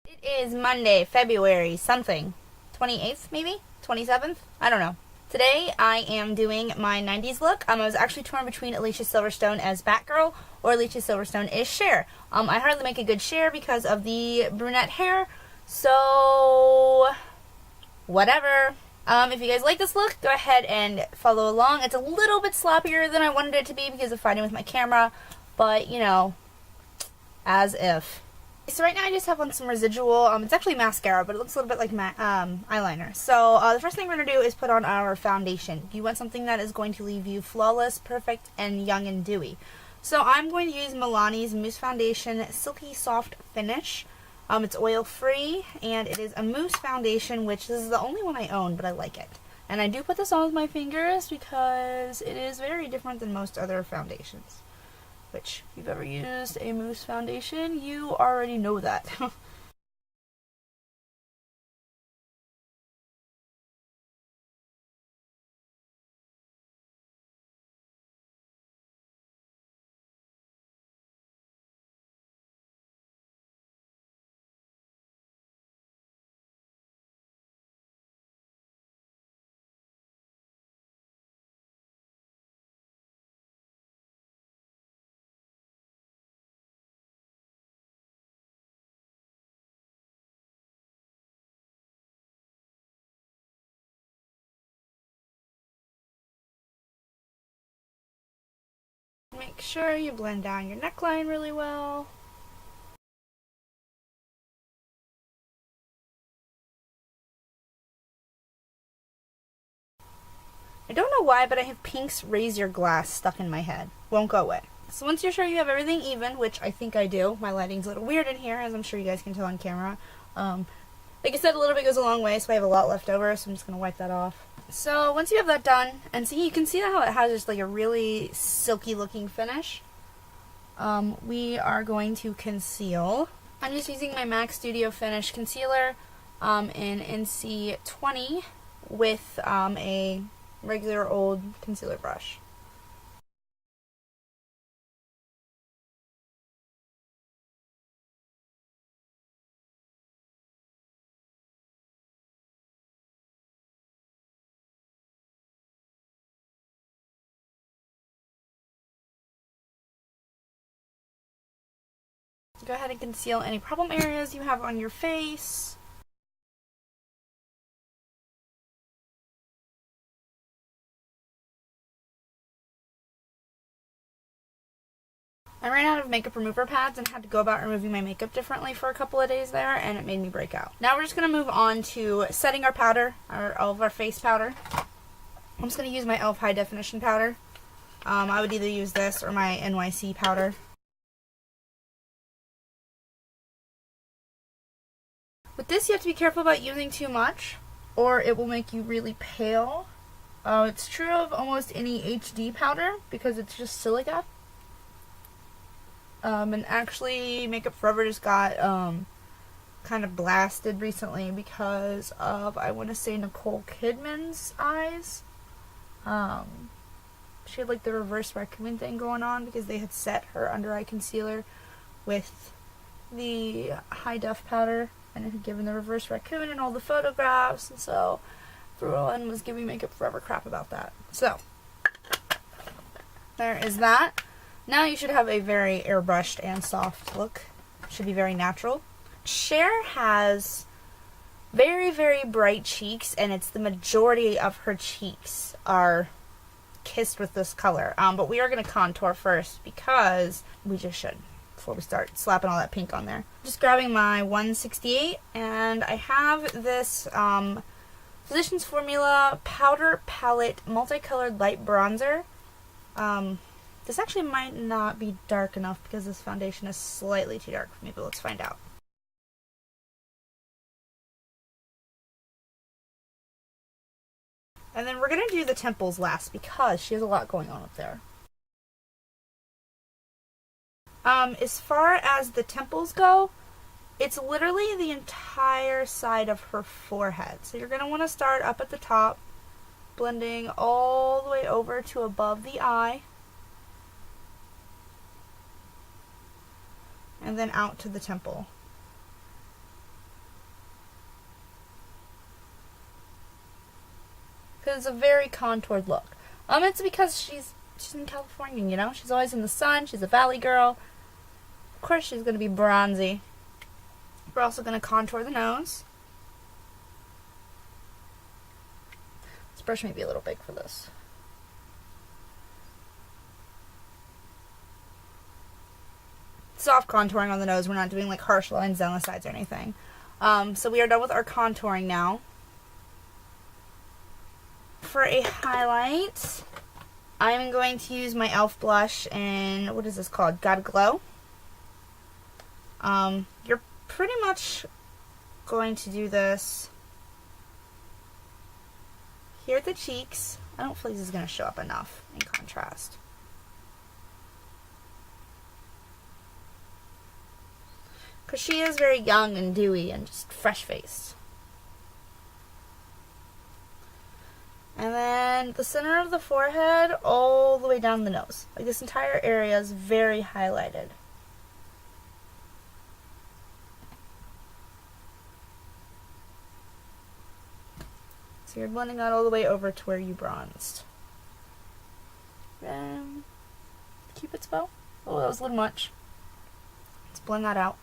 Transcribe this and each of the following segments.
It is Monday, February something. 28th, maybe? 27th? I don't know. Today I am doing my 90s look. I was actually torn between Alicia Silverstone as Batgirl or Alicia Silverstone as Cher. I hardly make a good Cher because of the brunette hair, so whatever. If you guys like this look, go ahead and follow along. It's a little bit sloppier than I wanted it to be because of fighting with my camera, but you know, as if. So right now I just have on some residual, it's actually mascara, but it looks a little bit like eyeliner. So the first thing we're going to do is put on our foundation. You want something that is going to leave you flawless, perfect, and young and dewy. So I'm going to use Milani's Mousse Foundation Silky Soft Finish. It's oil-free, and it is a mousse foundation, which this is the only one I own, but I like it. And I do put this on with my fingers because it is very different than most other foundations. Which, if you've ever used a mousse foundation, you already know that. Make sure you blend down your neckline really well. I don't know why, but I have Pink's Raise Your Glass stuck in my head. Won't go away. So once you're sure you have everything even, which I think I do, my lighting's a little weird in here, as I'm sure you guys can tell on camera. Like I said, a little bit goes a long way, so I have a lot left over, so I'm just going to wipe that off. So once you have that done, and see, you can see how it has just like a really silky looking finish. We are going to conceal. I'm just using my MAC Studio Finish Concealer in NC20 with a regular old concealer brush. Go ahead and conceal any problem areas you have on your face. I ran out of makeup remover pads and had to go about removing my makeup differently for a couple of days there, and it made me break out. Now we're just going to move on to setting our powder, all of our face powder. I'm just going to use my e.l.f. high definition powder. I would either use this or my NYC powder. With this, you have to be careful about using too much, or it will make you really pale. It's true of almost any HD powder because it's just silica. And actually, Makeup Forever just got kind of blasted recently because of, I want to say, Nicole Kidman's eyes. She had like the reverse raccoon thing going on because they had set her under eye concealer with the high def powder, and it had given the reverse raccoon in all the photographs, and so everyone was giving Makeup Forever crap about that. So there is that. Now you should have a very airbrushed and soft look. It should be very natural. Cher has very, very bright cheeks, and it's the majority of her cheeks are kissed with this color. But we are going to contour first because we just should before we start slapping all that pink on there. Just grabbing my 168, and I have this Physicians Formula Powder Palette Multicolored Light Bronzer. This actually might not be dark enough because this foundation is slightly too dark for me, but let's find out. And then we're going to do the temples last because she has a lot going on up there. As far as the temples go, it's literally the entire side of her forehead. So you're going to want to start up at the top, blending all the way over to above the eye. And then out to the temple. because it's a very contoured look. It's because she's in California, you know? She's always in the sun. She's a valley girl. Of course she's going to be bronzy. We're also going to contour the nose. This brush may be a little big for this. Soft contouring on the nose. We're not doing like harsh lines down the sides or anything. So we are done with our contouring now. For a highlight, I'm going to use my e.l.f. blush in, what is this called? Gotta Glow. You're pretty much going to do this here at the cheeks. I don't feel like this is going to show up enough in contrast. Because she is very young and dewy and just fresh-faced. And then the center of the forehead all the way down the nose. Like this entire area is very highlighted. So you're blending that all the way over to where you bronzed. Cupid's bow. Oh, that was a little much. Let's blend that out.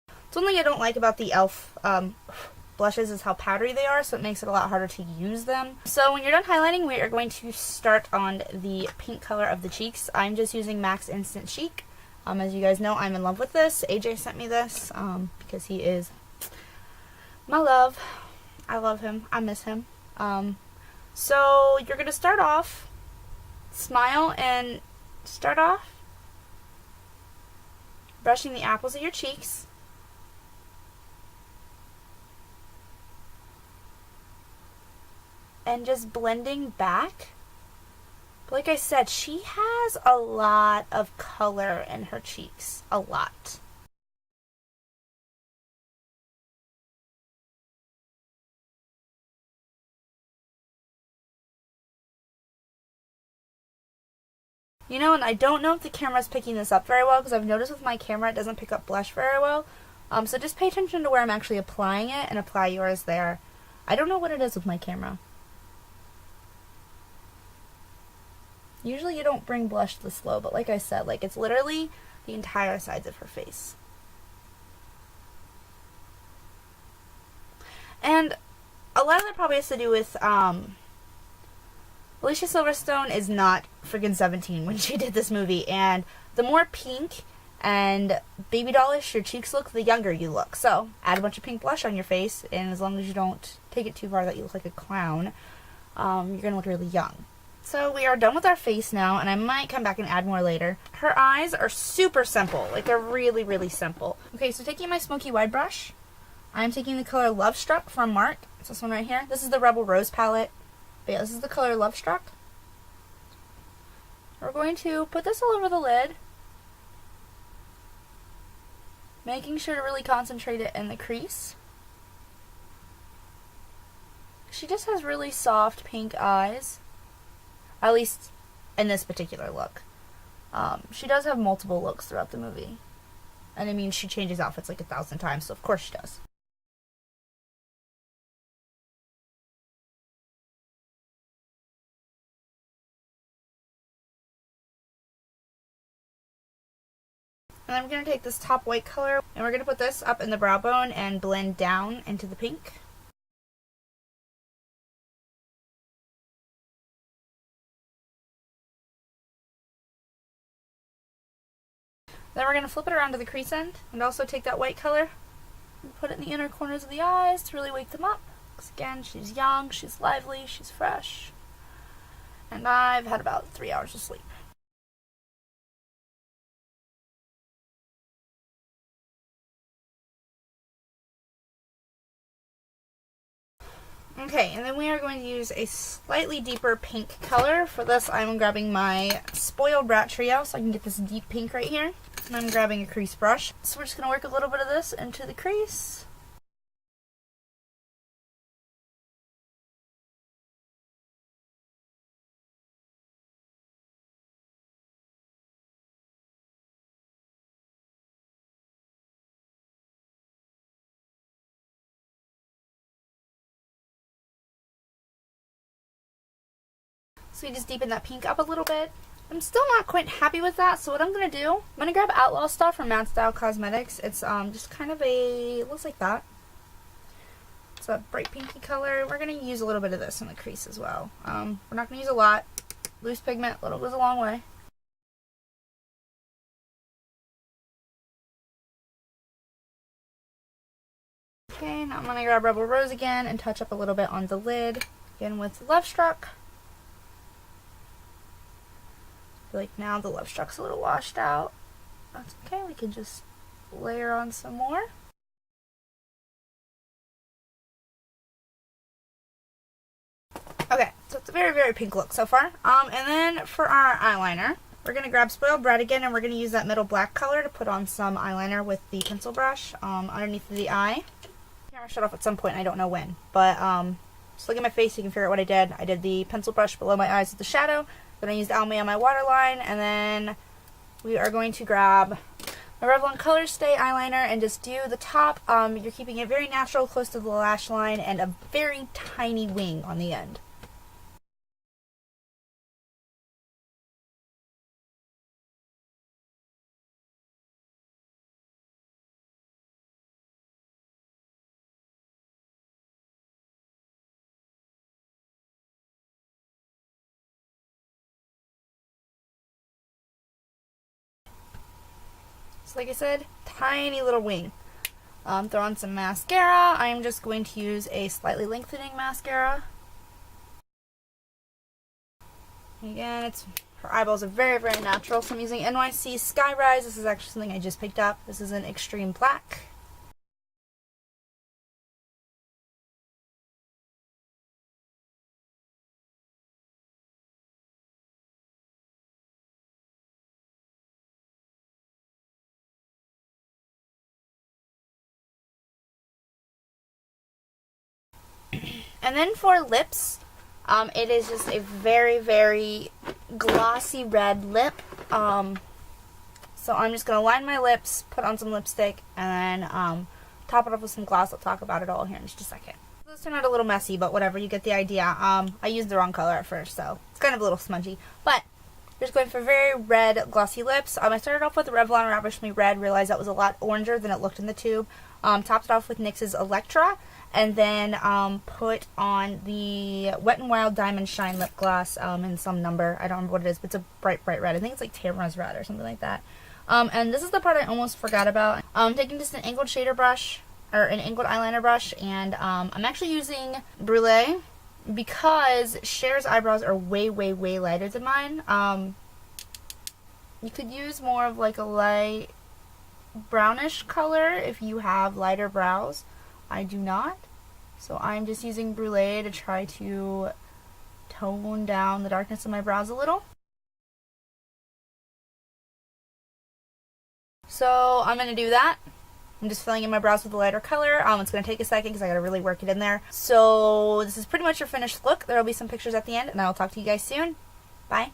It's one thing I don't like about the e.l.f. Blushes is how powdery they are, so it makes it a lot harder to use them. So when you're done highlighting, we are going to start on the pink color of the cheeks. I'm just using MAC's Instant Chic. As you guys know, I'm in love with this. AJ sent me this because he is my love. I love him. I miss him. So you're going to start off, smile, and start off brushing the apples of your cheeks. And just blending back. But like I said, she has a lot of color in her cheeks. A lot. You know, and I don't know if the camera's picking this up very well, because I've noticed with my camera it doesn't pick up blush very well. So just pay attention to where I'm actually applying it and apply yours there. I don't know what it is with my camera. Usually you don't bring blush this low, but like I said, like it's literally the entire sides of her face. And a lot of that probably has to do with, Alicia Silverstone is not friggin' 17 when she did this movie, and the more pink and baby dollish your cheeks look, the younger you look. So, add a bunch of pink blush on your face, and as long as you don't take it too far that you look like a clown, you're gonna look really young. So we are done with our face now, and I might come back and add more later. Her eyes are super simple. Like, they're really, really simple. Okay, so taking my smoky wide brush, I'm taking the color Love Struck from Mark. It's this one right here. This is the Rebel Rose palette. But yeah, this is the color Love Struck. We're going to put this all over the lid, making sure to really concentrate it in the crease. She just has really soft pink eyes. At least in this particular look. She does have multiple looks throughout the movie. And I mean, she changes outfits like 1,000 times, so of course she does. And then we're going to take this top white color, and we're going to put this up in the brow bone and blend down into the pink. Then we're going to flip it around to the crease end and also take that white color and put it in the inner corners of the eyes to really wake them up. Because again, she's young, she's lively, she's fresh. And I've had about 3 hours of sleep. Okay, and then we are going to use a slightly deeper pink color. For this, I'm grabbing my Spoiled Brat Trio so I can get this deep pink right here. And I'm grabbing a crease brush. So we're just going to work a little bit of this into the crease. So we just deepen that pink up a little bit. I'm still not quite happy with that, so what I'm going to do, I'm going to grab Outlaw Stuff from Matte Style Cosmetics. It's just kind of a, it looks like that. It's a bright pinky color. We're going to use a little bit of this in the crease as well. We're not going to use a lot. Loose pigment, little goes a long way. Okay, now I'm going to grab Rebel Rose again and touch up a little bit on the lid. Again with Love Struck. I feel like now the Love Struck's a little washed out. That's okay, we can just layer on some more. Okay, so it's a very, very pink look so far. And then for our eyeliner, we're going to grab Spoiled Brat again, and we're going to use that middle black color to put on some eyeliner with the pencil brush underneath the eye. The camera shut off at some point, I don't know when, but just look at my face, you can figure out what I did. I did the pencil brush below my eyes with the shadow, then I used Almay on my waterline, and then we are going to grab my Revlon Color Stay eyeliner and just do the top. You're keeping it very natural, close to the lash line, and a very tiny wing on the end. So like I said, tiny little wing. Throw on some mascara. I'm just going to use a slightly lengthening mascara. Again, her eyeballs are very, very natural, so I'm using NYC Skyrise. This is actually something I just picked up. This is an extreme black. And then for lips, it is just a very, very glossy red lip. So I'm just going to line my lips, put on some lipstick, and then top it off with some gloss. I'll talk about it all here in just a second. This turned out a little messy, but whatever, you get the idea. I used the wrong color at first, so it's kind of a little smudgy. But we're just going for very red, glossy lips. I started off with the Revlon Ravish Me Red, realized that was a lot oranger than it looked in the tube. Topped it off with NYX's Electra, and then put on the Wet n Wild Diamond Shine lip gloss in some number. I don't remember what it is, but it's a bright, bright red. I think it's like Tamara's Red or something like that. And this is the part I almost forgot about. Taking just an angled shader brush, or an angled eyeliner brush, and I'm actually using Brulee because Cher's eyebrows are way, way, way lighter than mine. You could use more of like a light brownish color if you have lighter brows. I do not, so I'm just using Brulee to try to tone down the darkness of my brows a little. So I'm going to do that. I'm just filling in my brows with a lighter color. It's going to take a second because I got to really work it in there. So this is pretty much your finished look. There will be some pictures at the end, and I will talk to you guys soon. Bye.